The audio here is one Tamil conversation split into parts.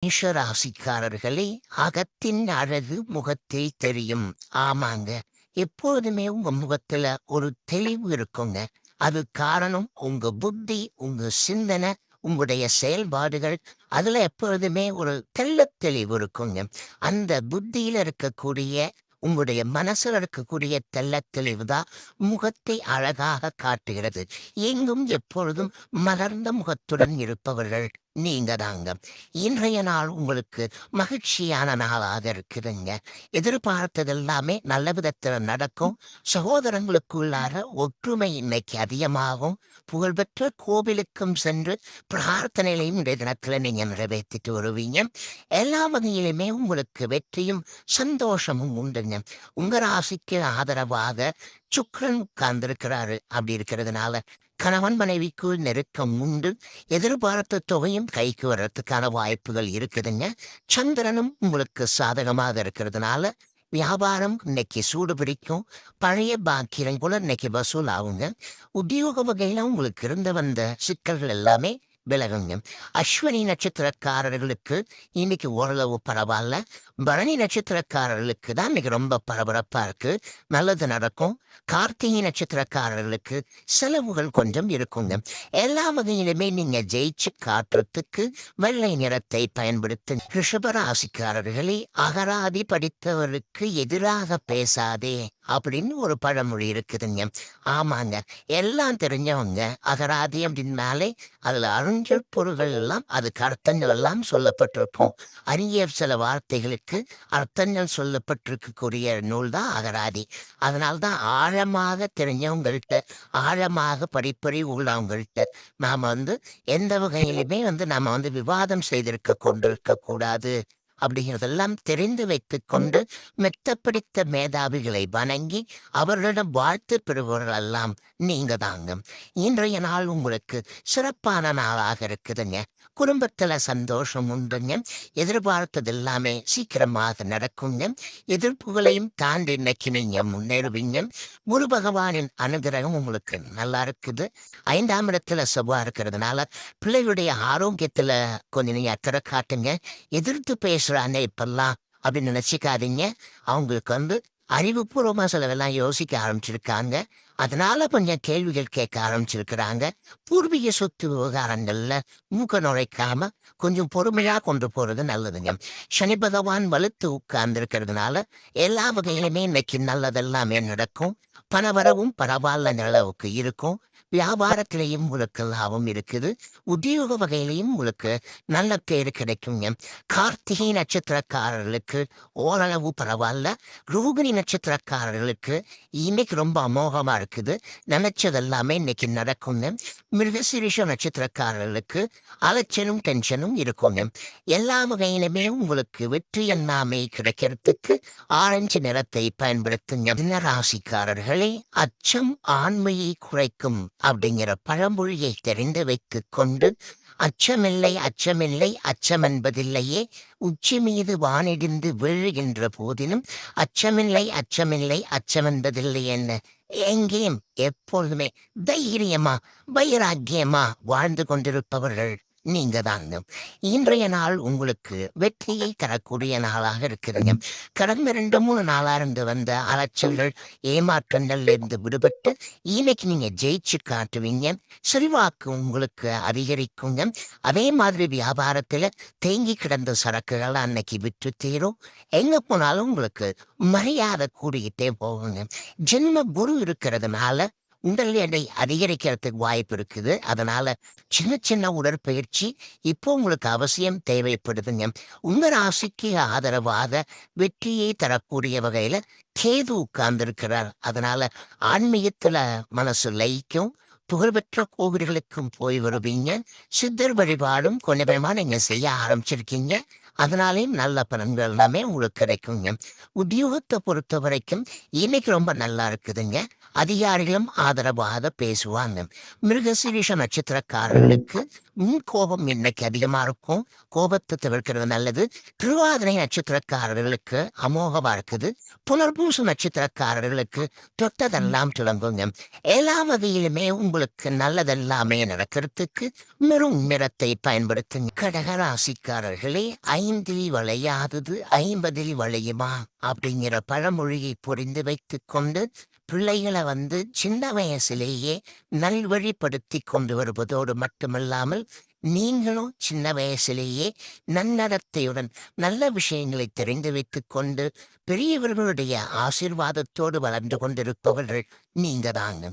மேஷராசிக்காரர்களே, அகத்தின் அழகு முகத்தை தெரியும். ஆமாங்க. எப்போதுமே உங்க முகத்துல ஒரு தெளிவு இருக்குங்க. அது காரணம் உங்க புத்தி, உங்க சிந்தனை, உங்களுடைய செயல்பாடுகள். அதுல எப்பொழுதுமே ஒரு தெள்ளத் தெளிவு இருக்குங்க. அந்த புத்தியில இருக்கக்கூடிய உங்களுடைய மனசுல இருக்கக்கூடிய தெள்ளத் தெளிவு தான் முகத்தை அழகாக காட்டுகிறது. எங்கும் எப்பொழுதும் மலர்ந்த முகத்துடன் இருப்பவர்கள் நீங்க தாங்க. இன்றைய நாள் உங்களுக்கு மகிழ்ச்சியான நாளாக இருக்குதுங்க. எதிர்பார்த்தது எல்லாமே நல்ல விதத்துல நடக்கும். சகோதரங்களுக்குள்ளார ஒற்றுமை இன்னைக்கு அதிகமாகும். புகழ்பெற்ற கோவிலுக்கும் சென்று பிரார்த்தனைகளையும் இன்றைய தினத்துல நீங்க நிறைவேற்றிட்டு வருவீங்க. எல்லா வகையிலுமே உங்களுக்கு வெற்றியும் சந்தோஷமும் உண்டுங்க. உங்க ராசிக்கு ஆதரவாக சுக்கிரன் உட்கார்ந்திருக்கிறாரு. அப்படி இருக்கிறதுனால கணவன் மனைவிக்குள் நெருக்கம் உண்டு. எதிர்பார்த்த தொகையும் கைக்கு வர்றதுக்கான வாய்ப்புகள் இருக்குதுங்க. சந்திரனும் உங்களுக்கு சாதகமாக இருக்கிறதுனால வியாபாரம் இன்னைக்கு சூடு பிடிக்கும். பழைய பாக்கியம் கூட இன்னைக்கு வசூல் ஆகுங்க. உத்தியோக வகையில உங்களுக்கு இருந்து வந்த சிக்கல்கள் எல்லாமே விலகுங்க. அஸ்வினி நட்சத்திரக்காரர்களுக்கு இன்னைக்கு ஓரளவு பரவாயில்ல. பரணி நட்சத்திரக்காரர்களுக்கு தான் இன்னைக்கு ரொம்ப பரபரப்பா இருக்கு. நல்லது நடக்கும். கார்த்திகை நட்சத்திரக்காரர்களுக்கு செலவுகள் கொஞ்சம் இருக்குங்க. எல்லா வகையிலுமே நீங்க ஜெயிச்சு காட்டுறதுக்கு வெள்ளை நிறத்தை பயன்படுத்து. ரிஷபராசிக்காரர்களே, அகராதி படித்தவருக்கு எதிராக பேசாதே அப்படின்னு ஒரு பழமொழி இருக்குதுங்க. ஆமாங்க. எல்லாம் தெரிஞ்சவங்க அகராதி அப்படின்னாலே அதுல அறிஞர் பொருள்கள் எல்லாம் அதுக்கு அர்த்தங்கள் எல்லாம் சொல்லப்பட்டிருக்கும். அரிய சில வார்த்தைகளுக்கு அர்த்தங்கள் சொல்லப்பட்டிருக்கக்கூடிய நூல் தான் அகராதி. அதனால்தான் ஆழமாக தெரிஞ்சவங்கள்ட்ட, ஆழமாக படிப்பறிவு உள்ளவங்கள்ட்ட நாம எந்த வகையிலுமே நாம விவாதம் செய்திருக்க கொண்டிருக்க கூடாது. அப்படிங்கிறதெல்லாம் தெரிந்து வைத்துக் கொண்டு மெத்த பிடித்த மேதாவிகளை வணங்கி அவர்களிடம் வாழ்த்து பெறுபவர்கள் எல்லாம் நீங்க தாங்க. இன்றைய நாள் உங்களுக்கு சிறப்பான நாளாக இருக்குதுங்க. குடும்பத்துல சந்தோஷம் உண்டுங்க. எதிர்பார்த்தது எல்லாமே சீக்கிரமாக நடக்குங்க. எதிர்ப்புகளையும் தாண்டி இன்னைக்கு நீங்க முன்னேறுவீங்க. குரு பகவானின் அனுகிரகம் உங்களுக்கு நல்லா இருக்குது. 5ஆம் இடத்துல செவ்வாய் இருக்கிறதுனால பிள்ளைகளுடைய ஆரோக்கியத்துல கொஞ்சம் நீங்க அக்கறை காட்டுங்க. எதிர்த்து பேசுறாங்க இப்பெல்லாம் அப்படின்னு நினைச்சுக்காதீங்க. அவங்களுக்கு அறிவுபூர்வமா சிலவெல்லாம் யோசிக்க ஆரம்பிச்சிருக்காங்க. அதனால கொஞ்சம் கேள்விகள் கேட்க ஆரம்பிச்சிருக்கிறாங்க. பூர்வீக சொத்து விவகாரங்கள்ல மூக்க நுழைக்காம கொஞ்சம் பொறுமையா கொண்டு போறது நல்லதுங்க. சனி பகவான் வலுத்து உட்கார்ந்து இருக்கிறதுனால எல்லா வகையிலுமே இன்னைக்கு நல்லதெல்லாமே நடக்கும். பணவரவும் பரவாயில்ல நிலவுக்கு இருக்கும். வியாபாரத்திலையும் உங்களுக்கு லாபம் இருக்குது. உத்தியோக வகையிலையும் உங்களுக்கு நல்ல பேரு கிடைக்குங்க. கார்த்திகை நட்சத்திரக்காரர்களுக்கு ஓரளவு பரவாயில்ல. ரோகிணி நட்சத்திரக்காரர்களுக்கு இன்னைக்கு ரொம்ப அமோகமா இருக்குது. நினைச்சதெல்லாமே இன்னைக்கு நடக்குங்க. மிருகசீரிஷ நட்சத்திரக்காரர்களுக்கு அலைச்சலும் டென்ஷனும் இருக்குங்க. எல்லா வகையிலுமே உங்களுக்கு வெற்றி எல்லாமே கிடைக்கிறதுக்கு ஆரஞ்சு நிறத்தை பயன்படுத்துங்க. தின ராசிக்காரர்களே, அச்சம் ஆண்மையை குறைக்கும் அப்படிங்கிற பழமொழியை தெரிந்து வைத்துக் கொண்டு அச்சமில்லை அச்சமில்லை அச்சமென்பதில்லையே உச்சி மீது வானிடிந்து வீழுகின்ற போதிலும் அச்சமில்லை அச்சமில்லை அச்சமென்பதில்லை என்ன எங்கேயும் எப்பொழுதுமே தைரியமா வைராக்கியமா வாழ்ந்து கொண்டிருப்பவர்கள் நீங்க தாங்க. இன்றைய நாள் உங்களுக்கு வெற்றியை தரக்கூடிய நாளாக இருக்குதுங்க. கடந்த 2-3 நாளா இருந்து வந்த அலைச்சல்கள், ஏமாற்றங்கள்ல இருந்து விடுபட்டு இன்னைக்கு நீங்க ஜெயிச்சு காட்டுவீங்க. செல்வாக்கு உங்களுக்கு அதிகரிக்குங்க. அதே மாதிரி வியாபாரத்துல தேங்கி கிடந்த சரக்குகள் அன்னைக்கு விற்று தீரும். எங்க போனாலும் உங்களுக்கு மரியாதை கூடிக்கிட்டே போகுங்க. ஜென்ம குரு இருக்கிறதுனால உடல் எடை அதிகரிக்கிறதுக்கு வாய்ப்பு இருக்குது. அதனால சின்ன சின்ன உடற்பயிற்சி இப்போ உங்களுக்கு அவசியம் தேவைப்படுதுங்க. உங்க ராசிக்கு ஆதரவாக வெற்றியை தரக்கூடிய வகையில கேது உட்கார்ந்திருக்கிறார். அதனால ஆன்மீகத்துல மனசு லயிக்கும். புகழ்பெற்ற கோவில்களுக்கும் போய் வருவீங்க. சித்தர் வழிபாடும் கொஞ்சமா நீங்க செய்ய ஆரம்பிச்சிருக்கீங்க. அதனாலேயும் நல்ல பலன்கள் எல்லாமே உங்களுக்கு கிடைக்குங்க. உத்தியோகத்தை பொறுத்த வரைக்கும் இன்னைக்கு ரொம்ப நல்லா இருக்குதுங்க. அதிகாரிகளும் ஆதரவாக பேசுவாங்க. மிருகசீரிஷ நட்சத்திரக்காரர்களுக்கு கோபம் இன்னைக்கு அதிகமா இருக்கும். கோபத்தை தவிர்க்கிறது நல்லது. திருவாதிரை நட்சத்திரக்காரர்களுக்கு அமோகமா இருக்குது. புனர்பூச நட்சத்திரக்காரர்களுக்கு தொட்டதெல்லாம் துளங்குங்க. எல்லா வகையிலுமே உங்களுக்கு நல்லதெல்லாமே நடக்கிறதுக்கு மெரும் நிறத்தை பயன்படுத்துங்க. கடகராசிக்காரர்களே, 5ல் வளையாதது 50ல் வளையுமா அப்படிங்கிற பழமொழியை புரிந்து வைத்துக் கொண்டு பிள்ளைகளை சின்ன வயசிலேயே நல்வழிப்படுத்தி கொண்டு வருவதோடு மட்டுமல்லாமல் நீங்களும் சின்ன வயசிலேயே நன்னடத்தையுடன் நல்ல விஷயங்களை தெரிந்து வைத்துக் கொண்டு பெரியவர்களுடைய ஆசீர்வாதத்தோடு வளர்ந்து கொண்டிருப்பவர்கள் நீங்க தாங்க.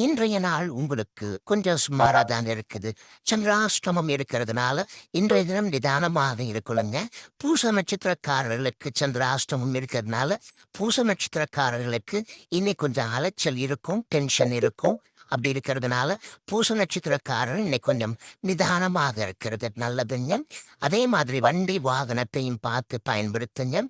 இன்றைய நாள் உங்களுக்கு கொஞ்சம் சுமாராதான் இருக்குது. சந்திராஷ்டமம் இருக்கிறதுனால இன்றைய தினம் நிதானமாக இருக்கணுங்க. பூச நட்சத்திரக்காரர்களுக்கு சந்திராஷ்டமம் இருக்கிறதுனால பூச நட்சத்திரக்காரர்களுக்கு இன்னைக்கு கொஞ்சம் அலைச்சல் இருக்கும், டென்ஷன் இருக்கும். அப்படி இருக்கிறதுனால பூச நட்சத்திரக்காரர் இன்னைக்கு கொஞ்சம் நிதானமாக இருக்கிறது நல்லதுங்க. அதே மாதிரி வண்டி வாகனத்தையும் பார்த்து பயன்படுத்துங்க.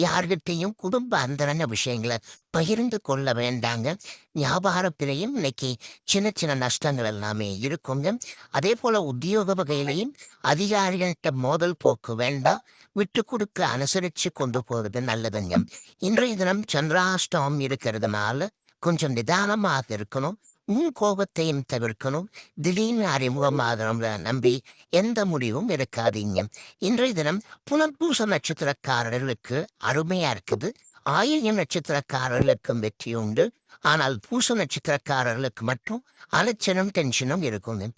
யார்கிட்டையும் குடும்ப அந்தரங்க விஷயங்களை பகிர்ந்து கொள்ள வேண்டாங்க. வியாபாரத்திலையும் இன்னைக்கு சின்ன சின்ன நஷ்டங்கள் எல்லாமே இருக்குங்க. அதே போல உத்தியோக வகையிலையும் அதிகாரிகள்கிட்ட மோதல் போக்கு வேண்டாம். விட்டு கொடுக்க அனுசரித்து கொண்டு போவது நல்லதுங்க. இன்றைய தினம் சந்திராஷ்டமம் இருக்கிறதுனால கொஞ்சம் நிதானமாக இருக்கணும். கோபத்தையும் தவிர்க்கணும். திடீர்னு அறிமுகமாகிறவங்கள நம்பி எந்த முடிவும் இருக்காதீங்க. இன்றைய தினம் புனர்பூச நட்சத்திரக்காரர்களுக்கு அருமையா இருக்குது. ஆயில்யம் நட்சத்திரக்காரர்களுக்கும் வெற்றி உண்டு. ஆனால் பூச நட்சத்திரக்காரர்களுக்கு மட்டும் அலைச்சலும் டென்ஷனும் இருக்குங்க.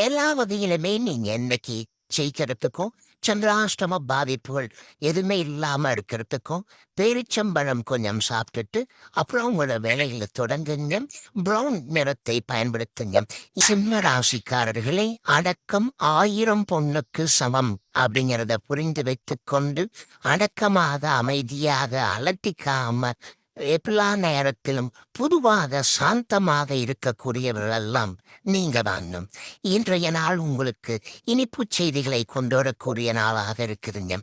எல்லா வகையிலுமே நீங்க என்னைக்கு ஜெயிக்கிறதுக்கும் சந்திராஷ்டம பாதிப்புகள் எதுவுமே இல்லாம இருக்கிறதுக்கும் பேரிச்சம்பழம் கொஞ்சம் சாப்பிட்டுட்டு அப்புறம் உங்களோட வேலைகளை தொடங்குங்க. பிரவுன் நிறத்தை பயன்படுத்துங்க. சிம்ம ராசிக்காரர்களே, அடக்கம் 1000 பொண்ணுக்கு சமம் அப்படிங்கிறத புரிந்து வைத்துக் கொண்டு அடக்கமாக அமைதியாக அலட்டிக்காம எல்லா நேரத்திலும் பொதுவாக சாந்தமாக இருக்கக்கூடியவர்களெல்லாம் நீங்க தான். இன்றைய நாள் உங்களுக்கு இனிப்பு செய்திகளை கொண்டு வரக்கூடிய நாளாக இருக்குதுங்க.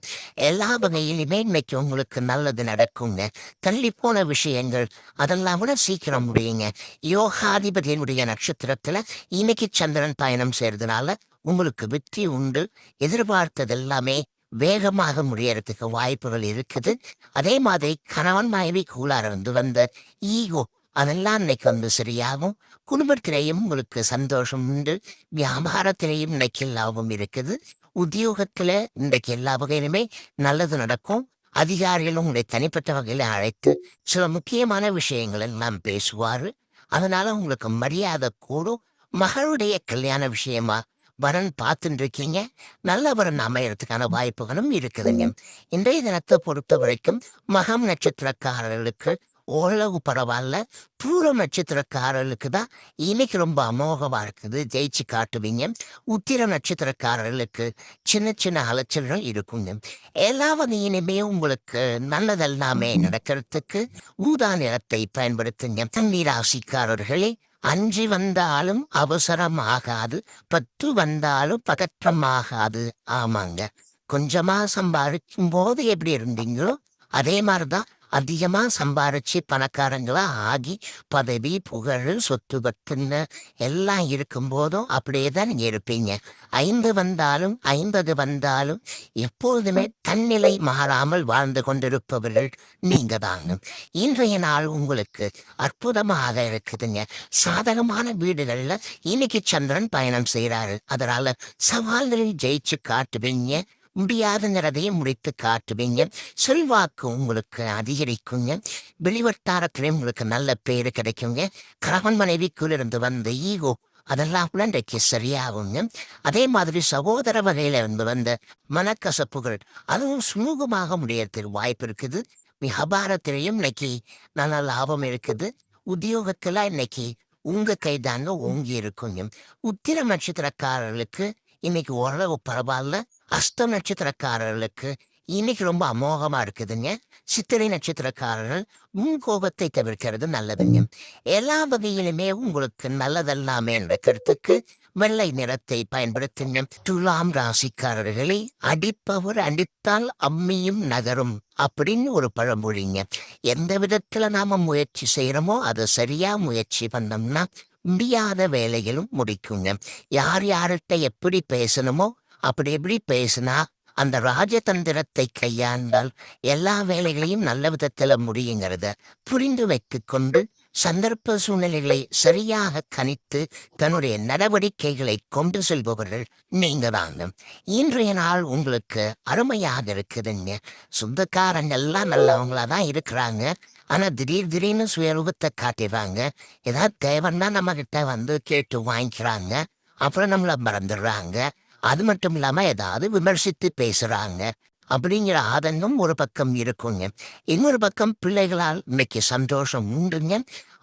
எல்லா வகையிலுமே இன்னைக்கு உங்களுக்கு நல்லது நடக்குங்க. தள்ளி போன விஷயங்கள் அதெல்லாம் கூட சீக்கிரம் முடியுங்க. யோகாதிபதியினுடைய நட்சத்திரத்துல இன்னைக்கு சந்திரன் பயணம் செய்யறதுனால உங்களுக்கு வெற்றி உண்டு. எதிர்பார்த்ததெல்லாமே வேகமாக முடியறதுக்கு வாய்ப்புகள் இருக்குது. அதே மாதிரி கணவன் மனைவி கூலார வந்த ஈகோ அதெல்லாம் இன்னைக்கு சரியாகும். குடும்பத்திலேயும் உங்களுக்கு சந்தோஷம் உண்டு. வியாபாரத்திலேயும் இன்னைக்கு லாபம் இருக்குது. உத்தியோகத்துல இன்றைக்கு எல்லா வகையிலுமே நல்லது நடக்கும். அதிகாரிகளும் உங்களை தனிப்பட்ட வகையில அழைத்து சில முக்கியமான விஷயங்கள் எல்லாம் பேசுவாரு. அதனால உங்களுக்கு மரியாதை கூடும். மகளுடைய கல்யாண விஷயமா வரன் பார்த்துட்டு இருக்கீங்க. நல்ல வரன் அமையறதுக்கான வாய்ப்புகளும் இருக்குதுங்க. இன்றைய தினத்தை பொறுத்த வரைக்கும் மகம் நட்சத்திரக்காரர்களுக்கு ஓரளவு பரவாயில்ல. பூரம் நட்சத்திரக்காரர்களுக்கு தான் இன்னைக்கு ரொம்ப அமோகமா இருக்குது. ஜெயிச்சு காட்டுவீங்க. உத்திர நட்சத்திரக்காரர்களுக்கு சின்ன சின்ன அலைச்சல்கள் இருக்குங்க. எல்லா வகையிலுமே உங்களுக்கு நல்லதெல்லாமே நடக்கிறதுக்கு ஊதா நிறத்தை பயன்படுத்துங்க. தண்ணீர் ராசிக்காரர்களே, அஞ்சு வந்தாலும் அவசரம் ஆகாது, 10 வந்தாலும் பதற்றம் ஆகாது. ஆமாங்க, கொஞ்சமா சம்பாதிக்கும் போது எப்படி இருந்தீங்களோ அதே மாதிரிதான் அதிகமா சம்பாரிச்சு பணக்காரங்களா ஆகி பதவி புகழ் சொத்து பத்துன்னு எல்லாம் இருக்கும் போதும் அப்படியேதான் நீங்க இருப்பீங்க. 5 வந்தாலும் 50 வந்தாலும் எப்போதுமே தன்னிலை மாறாமல் வாழ்ந்து கொண்டிருப்பவர்கள் நீங்க தாங்க. இன்றைய நாள் உங்களுக்கு அற்புதமாக இருக்குதுங்க. சாதகமான வீடுகள்ல இன்னைக்கு சந்திரன் பயணம் செய்யறாரு. அதனால சவால்களில் ஜெயிச்சு காட்டுவீங்க. முடியாதுங்கிறதையும் முடித்து காட்டுவீங்க. செல்வாக்கு உங்களுக்கு அதிகரிக்குங்க. வெளிவட்டாரத்திலே உங்களுக்கு நல்ல பேரு கிடைக்குங்க. கணவன் மனைவிக்குள் இருந்து வந்த ஈகோ அதெல்லாம் கூட இன்றைக்கு சரியாகுங்க. அதே மாதிரி சகோதர வகையில இருந்து வந்த மனக்கசப்புகள் அதுவும் சுமூகமாக முடியறதுக்கு வாய்ப்பு இருக்குது. வியாபாரத்திலையும் இன்னைக்கு நல்ல லாபம் இருக்குது. உத்தியோகத்துல இன்னைக்கு உங்க கைதாங்க ஓங்கி இருக்குங்க. உத்திர நட்சத்திரக்காரர்களுக்கு இன்னைக்கு ஓரளவு பரவாயில்ல. அஸ்தம் நட்சத்திரக்காரர்களுக்கு இன்னைக்கு ரொம்ப அமோகமா இருக்குதுங்க. சித்திரை நட்சத்திரக்காரர்கள் கோபத்தை தவிர்க்கிறது நல்லதுங்க. எல்லா வகையிலுமே உங்களுக்கு நல்லதெல்லாமே நடக்கிறதுக்கு வெள்ளை நிறத்தை பயன்படுத்துங்க. துலாம் ராசிக்காரர்களை, அடிப்பவர் அடித்தால் அம்மியும் நகரும் அப்படின்னு ஒரு பழமொழிங்க. எந்த விதத்துல நாம முயற்சி செய்யறோமோ அதை சரியா முயற்சி பண்ணோம்னா முடியாத வேலைகளும் முடிக்குங்க. யார் யார்கிட்ட எப்படி பேசணுமோ அப்படி எப்படி பேசினா அந்த ராஜதந்திரத்தை கையாண்டால் எல்லா வேலைகளையும் நல்ல விதத்துல முடியுங்கிறத புரிந்து வைத்துக் கொண்டு சந்தர்ப்ப சூழ்நிலைகளை சரியாக கணித்து தன்னுடைய நடவடிக்கைகளை கொண்டு செல்பவர்கள் நீங்க தாங்க. இன்றைய நாள் உங்களுக்கு அருமையாக இருக்குதுங்க. சொந்தக்காரங்க எல்லாம் நல்லவங்களா தான் இருக்கிறாங்க. ஆனா திடீர்னு சுயரூபத்தை காட்டிடுறாங்க. ஏதாவது தேவைன்னா நம்ம கிட்ட வந்து கேட்டு வாங்கிக்கிறாங்க. அப்புறம் நம்மள மறந்துடுறாங்க. அது மட்டும் இல்லாம ஏதாவது விமர்சித்து பேசுறாங்க. அப்படிங்கிற ஆதங்கம் ஒரு பக்கம் இருக்குங்க. இன்னொரு பக்கம் பிள்ளைகளால் இன்னைக்கு சந்தோஷம் உண்டுங்க.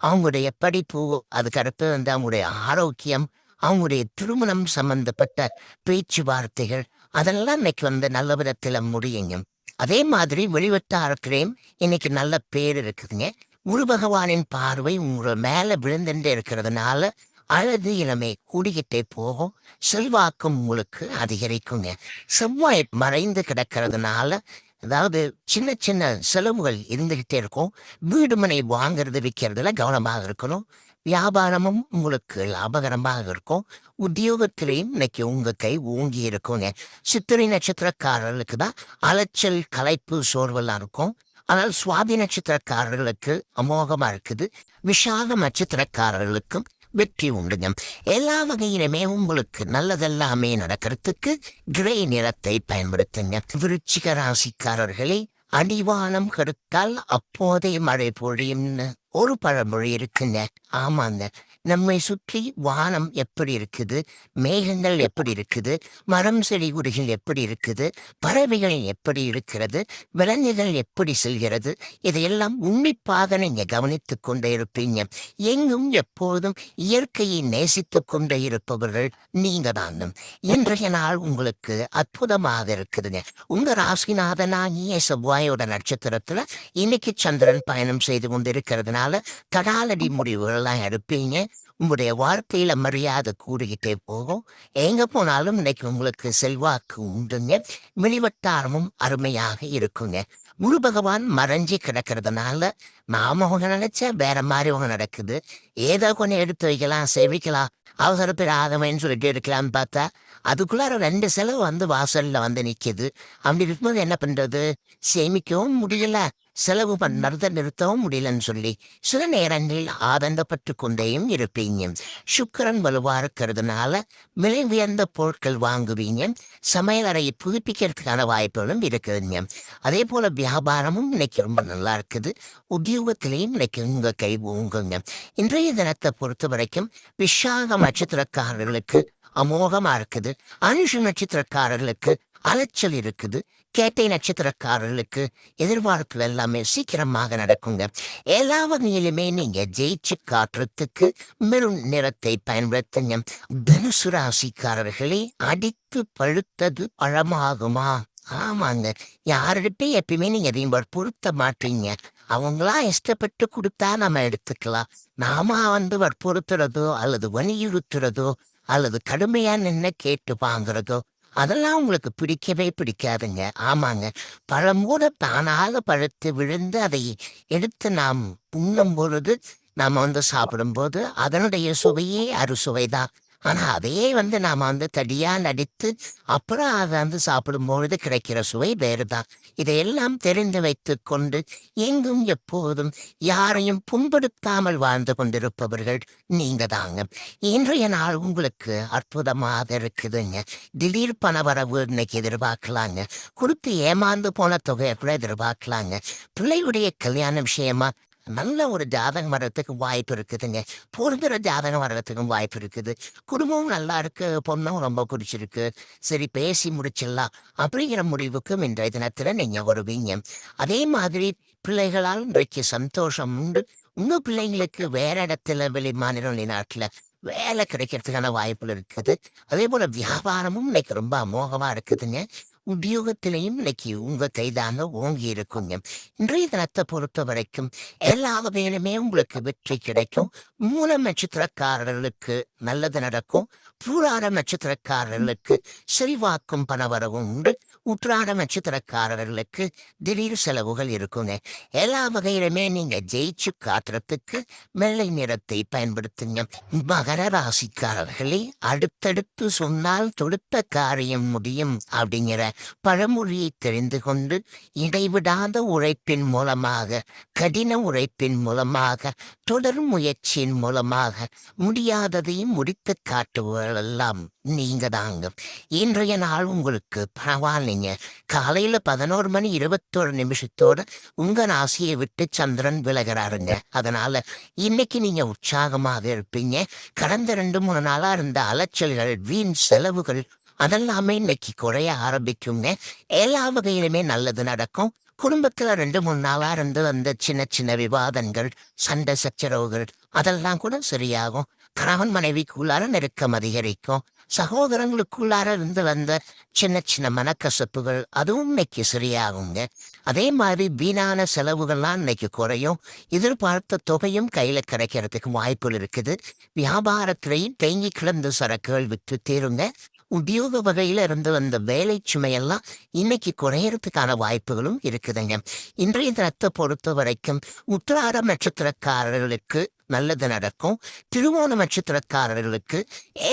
அவங்களுடைய படிப்பு, அதுக்கடுத்து வந்து அவங்களுடைய ஆரோக்கியம், அவங்களுடைய திருமணம் சம்பந்தப்பட்ட பேச்சுவார்த்தைகள் அதெல்லாம் இன்னைக்கு வந்து நல்ல விதத்துல முடியுங்க. அதே மாதிரி வெளிவட்டாரத்திலையும் இன்னைக்கு நல்ல பேர் இருக்குதுங்க. குரு பகவானின் பார்வை உங்க மேல விழுந்துட்டே இருக்கிறதுனால அழகு இளமை கூடிக்கிட்டே போகும். செல்வாக்கும் உங்களுக்கு அதிகரிக்குங்க. செவ்வாய் மறைந்து கிடக்கிறதுனால அதாவது சின்ன சின்ன செலவுகள் இருந்துகிட்டே இருக்கும். வீடு மனை வாங்குறது விற்கிறதுல கவனமாக இருக்கணும். வியாபாரமும் உங்களுக்கு லாபகரமாக இருக்கும். உத்தியோகத்திலையும் இன்னைக்கு உங்க கை ஓங்கி இருக்குங்க. சித்திரை நட்சத்திரக்காரர்களுக்கு தான் அலைச்சல், களைப்பு, சோர்வெல்லாம் இருக்கும். ஆனால் சுவாதி நட்சத்திரக்காரர்களுக்கு அமோகமா இருக்குது. விஷாக நட்சத்திரக்காரர்களுக்கும் வெற்றி உண்டுங்க. எல்லா வகையிலுமே உங்களுக்கு நல்லதெல்லாமே நடக்கிறதுக்கு கிரே நிறத்தை பயன்படுத்துங்க. விருச்சிக ராசிக்காரர்களே, அடிவானம் கருத்தால் அப்போதே மழை பொழியும்னு ஒரு பழமொழி இருக்குங்க. ஆமாங்க. நம்மை சுற்றி வானம் எப்படி இருக்குது, மேகங்கள் எப்படி இருக்குது, மரம் செடி கொடிகள் எப்படி இருக்குது, பறவைகள் எப்படி இருக்கிறது, விலங்குகள் எப்படி செல்கிறது, இதையெல்லாம் உன்னிப்பாக நீங்க கவனித்துக் கொண்டே இருப்பீங்க. எங்கும் எப்போதும் இயற்கையை நேசித்துக் கொண்டே இருப்பவர்கள் நீங்க தான். இன்றைய நாள் உங்களுக்கு அற்புதமாக இருக்குதுங்க. உங்க ராசிநாதனாகிய செவ்வாயோட நட்சத்திரத்துல இன்னைக்கு சந்திரன் பயணம் செய்து கொண்டிருக்கிறதுனால தடாலடி முடிவுகள்லாம் எடுப்பீங்க. உங்களுடைய வாழ்க்கையில மரியாதை கூடிக்கிட்டே போகும். எங்க போனாலும் இன்னைக்கு உங்களுக்கு செல்வாக்கு உண்டுங்க. வெளிவட்டாரமும் அருமையாக இருக்குங்க. குரு பகவான் மறைஞ்சி கிடக்கிறதுனால நாம அவங்க நினைச்சா வேற மாதிரி அவங்க நடக்குது. ஏதோ கொஞ்சம் எடுத்து வைக்கலாம், சேவிக்கலாம், அவசரப்பேர் ஆதமைன்னு சொல்லிட்டு இருக்கலாம்னு பார்த்தா அதுக்குள்ளார 2 செலவு வந்து வாசல்ல வந்து நிக்குது. அப்படி இருக்கும்போது என்ன பண்றது? சேமிக்கவும் முடியல, செலவு பண்ணுறதை நிறுத்தவும் முடியலன்னு சொல்லி சில நேரங்களில் ஆதங்கப்பட்டு கொண்டேயும் இருப்பீங்க. சுக்கிரன் வலுவா இருக்கிறதுனால விலை உயர்ந்த பொருட்கள் வாங்குவீங்க. சமையலறையை புதுப்பிக்கிறதுக்கான வாய்ப்புகளும் இருக்குதுங்க. அதே போல வியாபாரமும் இன்னைக்கு ரொம்ப நல்லா இருக்குது. உத்தியோகத்திலையும் இன்னைக்கு உங்க கை ஓங்குங்க. இன்றைய தினத்தை பொறுத்த வரைக்கும் விஷாக நட்சத்திரக்காரர்களுக்கு அமோகமா இருக்குது. அனுஷ நட்சத்திரக்காரர்களுக்கு அலைச்சல் இருக்குது. கேட்டை நட்சத்திரக்காரர்களுக்கு எதிர்பார்ப்பு எல்லாமே சீக்கிரமாக நடக்குங்க. எல்லா வகையிலுமே நீங்க ஜெயிச்சு காட்டுறதுக்கு மெருண் நிறத்தை பயன்படுத்துங்க. தனுசு ராசிக்காரர்களே, அடித்து பழுத்தது பழமாகுமா? ஆமாங்க. யாருகிட்ட எப்பயுமே நீங்க எதையும் வற்புறுத்த மாட்டீங்க. அவங்களா இஷ்டப்பட்டு கொடுத்தா நம்ம எடுத்துக்கலாம். நாம வந்து வற்புறுத்துறதோ அல்லது வலியுறுத்துறதோ அல்லது கடுமையா நின்று கேட்டு வாங்குறதோ அதெல்லாம் உங்களுக்கு பிடிக்கவே பிடிக்காதுங்க. ஆமாங்க. பழம் கூட தானாக பழுத்து விழுந்து அதை எடுத்து நாம் உண்ணும் பொழுது நாம வந்து சாப்பிடும்போது அதனுடைய சுவையே அறுசுவைதான். ஆனா அதையே வந்து நாம வந்து தடியா நடித்து அப்புறம் அதை வந்து சாப்பிடும்பொழுது கிடைக்கிற சுவை வேறுதான். இதையெல்லாம் தெரிந்து வைத்துக் கொண்டு எங்கும் எப்போதும் யாரையும் புண்படுத்தாமல் வாழ்ந்து கொண்டிருப்பவர்கள் நீங்க தாங்க. இன்றைய நாள் உங்களுக்கு அற்புதமாக இருக்குதுங்க. திடீர் பணவரவு இன்னைக்கு எதிர்பார்க்கலாங்க. கொடுத்து ஏமாந்து போன தொகையை கூட எதிர்பார்க்கலாங்க. பிள்ளையுடைய கல்யாண விஷயமா நல்ல ஒரு ஜாதகம் வர்றதுக்கு வாய்ப்பு இருக்குதுங்க. பொருந்துற ஜாதகம் வர்றதுக்கும் வாய்ப்பு இருக்குது. குடும்பமும் நல்லா இருக்கு, பொண்ணும் ரொம்ப பிடிச்சிருக்கு, சரி பேசி முடிச்சிடலாம் அப்படிங்கிற முடிவுக்கும் இன்றைய தினத்துல நீங்க வருவீங்க. அதே மாதிரி பிள்ளைகளால் இன்றைக்கு சந்தோஷம் உண்டு. உங்க பிள்ளைங்களுக்கு வேற இடத்துல வெளி மாநில வெளிநாட்டுல வேலை கிடைக்கிறதுக்கான வாய்ப்புகள் இருக்குது. அதே போல வியாபாரமும் இன்னைக்கு ரொம்ப அமோகமா இருக்குதுங்க. உத்தியோகத்திலையும் இன்னைக்கு உங்க கைதாங்க ஓங்கி இருக்குங்க. இன்றைய தினத்தை பொறுத்த வரைக்கும் எல்லா வகையிலுமே உங்களுக்கு வெற்றி கிடைக்கும். மூல நட்சத்திரக்காரர்களுக்கு நல்லது நடக்கும். பூராட நட்சத்திரக்காரர்களுக்கு செல்வாக்கும் பணவரவும் உண்டு. உத்திராட நட்சத்திரக்காரர்களுக்கு திடீர் செலவுகள் இருக்குங்க. எல்லா வகையிலுமே நீங்க ஜெயிச்சு காட்டுறதுக்கு வெள்ளை நிறத்தை பயன்படுத்துங்க. மகர ராசிக்காரர்களே, அடுத்தடுத்து சொன்னால் தொடுத்த காரியம் முடியும் அப்படிங்கிற பழமொழியை தெரிந்து கொண்டு இடைவிடாத உழைப்பின் மூலமாக, கடின உழைப்பின் மூலமாக, தொடர் முயற்சியின் மூலமாக முடியாததையும் முடித்து காட்டுவதெல்லாம் நீங்க தாங்க. இன்றைய நாள் உங்களுக்கு பரவாயில்லைங்க. காலையில 11 மணி 21 நிமிஷத்தோட உங்க ராசியை விட்டு சந்திரன் விலகிறாருங்க. அதனால இன்னைக்கு நீங்க உற்சாகமாக இருப்பீங்க. கடந்த 2-3 நாளா இருந்த அலைச்சல்கள், வீண் செலவுகள் அதெல்லாமே இன்னைக்கு குறைய ஆரம்பிக்குங்க. எல்லா வகையிலுமே நல்லது நடக்கும். குடும்பத்துல 2-3 நாளா இருந்து வந்த சின்ன சின்ன விவாதங்கள், சண்டை சச்சரவுகள் அதெல்லாம் கூட சரியாகும். கணவன் மனைவிக்குள்ளார நெருக்கம் அதிகரிக்கும். சகோதரங்களுக்குள்ளார இருந்து வந்த சின்ன சின்ன மனக்கசப்புகள் அதுவும் இன்னைக்கு சரியாகுங்க. அதே மாதிரி வீணான செலவுகள்லாம் இன்னைக்கு குறையும். எதிர்பார்த்த தொகையும் கையில கிடைக்கிறதுக்கு வாய்ப்புகள் இருக்குது. வியாபாரத்திலையும் தேங்கி கிடந்த சரக்குகள் விற்று தீருங்க. உத்தியோக வகையில இருந்து வந்த வேலை சுமையெல்லாம் இன்னைக்கு குறையறதுக்கான வாய்ப்புகளும் இருக்குதுங்க. இன்றைய தினத்தை பொறுத்த வரைக்கும் உத்திராட நட்சத்திரக்காரர்களுக்கு நல்லது நடக்கும். திருவோண நட்சத்திரக்காரர்களுக்கு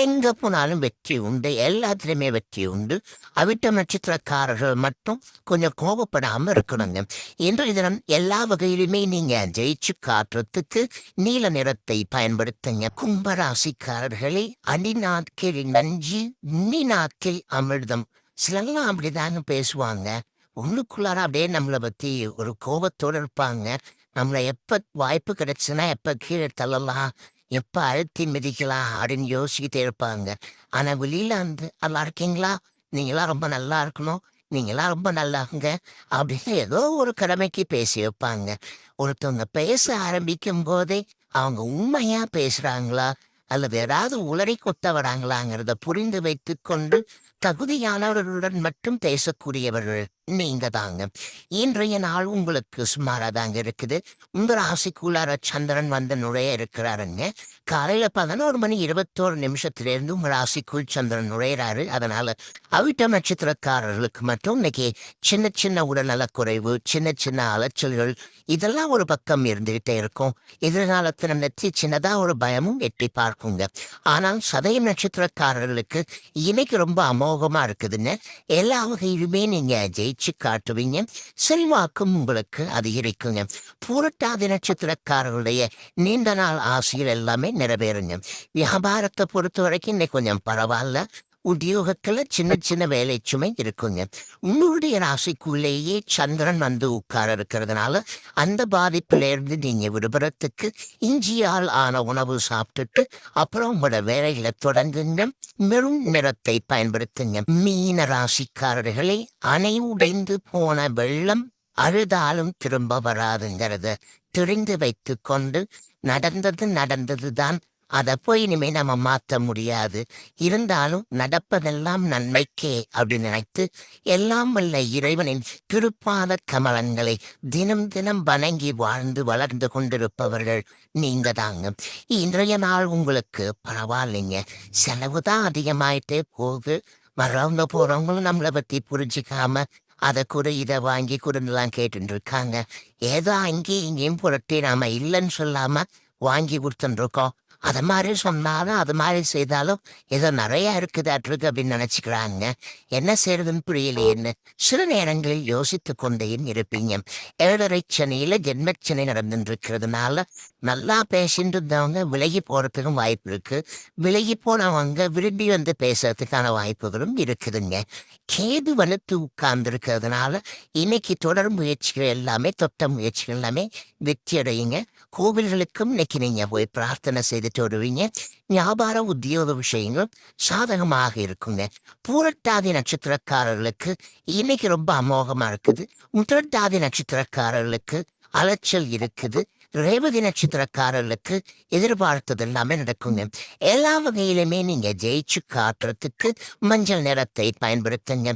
எங்க போனாலும் வெற்றி உண்டு, எல்லாத்துலயுமே வெற்றி உண்டு. அவிட்டம் நட்சத்திரக்காரர்கள் மட்டும் கொஞ்சம் கோபப்படாம இருக்கணுங்க. இன்றைய தினம் எல்லா வகையிலுமே நீங்க ஜெயிச்சு காட்டுறதுக்கு நீல நிறத்தை பயன்படுத்துங்க. கும்பராசிக்காரர்களே, அடி நாட்கள் நஞ்சு, உண்ணி நாட்கள் அமிர்தம். சிலர்லாம் அப்படிதாங்க பேசுவாங்க. உள்ளுக்குள்ளார அப்படியே நம்மளை பத்தி ஒரு கோபத்தோட இருப்பாங்க. நம்மளை எப்ப வாய்ப்பு கிடைச்சுன்னா எப்ப கீழே தள்ளலாம், எப்ப அழுத்தி மிதிக்கலாம் அப்படின்னு யோசிக்கிட்டே இருப்பாங்க. ஆனா வெளியில வந்து நல்லா இருக்கீங்களா, நீங்களாம் ரொம்ப நல்லா இருக்கணும், நீங்களாம் ரொம்ப நல்லாங்க அப்படின்னு ஏதோ ஒரு கடமைக்கு பேசி வைப்பாங்க. ஒருத்தவங்க பேச ஆரம்பிக்கும் போதே அவங்க உண்மையா பேசுறாங்களா அல்லது ஏதாவது உளறி கொட்ட வராங்களாங்கிறத புரிந்து வைத்து கொண்டு தகுதியானவர்களுடன் மட்டும் பேசக்கூடியவர்கள் நீங்க தாங்க. இன்றைய நாள் உங்களுக்கு சுமாரா தாங்க இருக்குது. உங்க ராசிக்குள்ளார சந்திரன் வந்து நுழைய இருக்கிறாருங்க. காலையில 11 மணி 21 நிமிஷத்திலிருந்து உங்க ராசிக்குள் சந்திரன் நுழையிறாரு. அதனால அவிட்டம் நட்சத்திரக்காரர்களுக்கு மட்டும் இன்னைக்கு சின்ன சின்ன உடல்நலக்குறைவு, சின்ன சின்ன அலைச்சல்கள் இதெல்லாம் ஒரு பக்கம் இருந்துகிட்டே இருக்கும். எதிர்காலத்துல நெற்றி சின்னதா ஒரு பயமும் எட்டி பார்க்குங்க. ஆனால் சதயம் நட்சத்திரக்காரர்களுக்கு இன்னைக்கு ரொம்ப அமோகமா இருக்குதுங்க. எல்லா வகையிலுமே நீங்க ஜெயிச்சு காட்டுவீங்க. செல்வாக்கும் உங்களுக்கு அதிகரிக்குங்க. பூரட்டாதி நட்சத்திரக்காரர்களுடைய நீண்ட நாள் ஆசைகள் எல்லாமே நிறைவேறுங்க. வியாபாரத்தை பொறுத்த வரைக்கும் இன்னைக்கு கொஞ்சம் பரவாயில்ல. உத்தியோகத்துல சின்ன சின்ன வேலை சுமை இருக்குங்க. உங்களுடைய ராசிக்குள்ளேயே சந்திரன் வந்து உட்கார இருக்கிறதுனால அந்த பாதிப்புல இருந்து நீங்க விடுபடுறதுக்கு இஞ்சியால் ஆன உணவு சாப்பிட்டுட்டு அப்புறம் உங்களோட வேலைகளை தொடங்குங்க. மெரும் நிறத்தை பயன்படுத்துங்க. மீன ராசிக்காரர்களே, அணை உடைந்து போன வெள்ளம் அழுதாலும் திரும்ப வராதுங்கிறத தெரிந்து வைத்து கொண்டு நடந்தது நடந்ததுதான், அதை போய் இனிமே நம்ம மாற்ற முடியாது, இருந்தாலும் நடப்பதெல்லாம் நன்மைக்கே அப்படின்னு நினைத்து எல்லாம் வல்ல இறைவனின் திருப்பாத கமலங்களை தினம் தினம் வணங்கி வாழ்ந்து வளர்ந்து கொண்டிருப்பவர்கள் நீங்க தாங்க. இன்றைய நாள் உங்களுக்கு பரவாயில்லைங்க. செலவு தான் அதிகமாயிட்டே போகுது. வர்றவங்க போறவங்களும் நம்மளை பத்தி புரிஞ்சிக்காம அதை கூட இதை வாங்கி கொடுலாம் கேட்டுட்டு இருக்காங்க. ஏதோ அங்கேயும் இங்கேயும் புரட்டி நாம இல்லைன்னு சொல்லாம வாங்கி கொடுத்துருக்கோம். அது மாதிரி சொன்னாலும் அது மாதிரி செய்தாலும் ஏதோ நிறைய இருக்குதாட்டிருக்கு அப்படின்னு நினைச்சுக்கிறாங்க. என்ன செய்யறதுன்னு புரியலையேன்னு சில நேரங்களில் யோசித்து கொண்டேயும் இருப்பீங்க. 7.5 சனியில ஜென்மச்சனி நடந்துட்டு இருக்கிறதுனால நல்லா பேசிட்டு இருந்தவங்க விலகி போறதுக்கும் வாய்ப்பு இருக்கு. விலகி போனவங்க விரும்பி வந்து பேசுறதுக்கான வாய்ப்புகளும் இருக்குதுங்க. கேது வலுத்து உட்கார்ந்து இருக்கிறதுனால இன்னைக்கு தொடர் முயற்சிகள் எல்லாமே, தொட்ட முயற்சிகள் எல்லாமே வெற்றி அடையுங்க. கோவில்களுக்கும் இன்னைக்கு நீங்க போய் பிரார்த்தனை செய்துட்டு வருவீங்க. வியாபார உத்தியோக விஷயங்களும் சாதகமாக இருக்குங்க. பூரட்டாதி நட்சத்திரக்காரர்களுக்கு இன்னைக்கு ரொம்ப அமோகமா இருக்குது. உத்திரட்டாதி நட்சத்திரக்காரர்களுக்கு அலைச்சல் இருக்குது. ரேவதி நட்சத்திரக்காரர்களுக்கு எதிர்பார்த்தது எல்லாமே நடக்குங்க. எல்லா வகையிலுமே நீங்க ஜெயிச்சு காட்டுறதுக்கு மஞ்சள் நிறத்தை பயன்படுத்துங்க.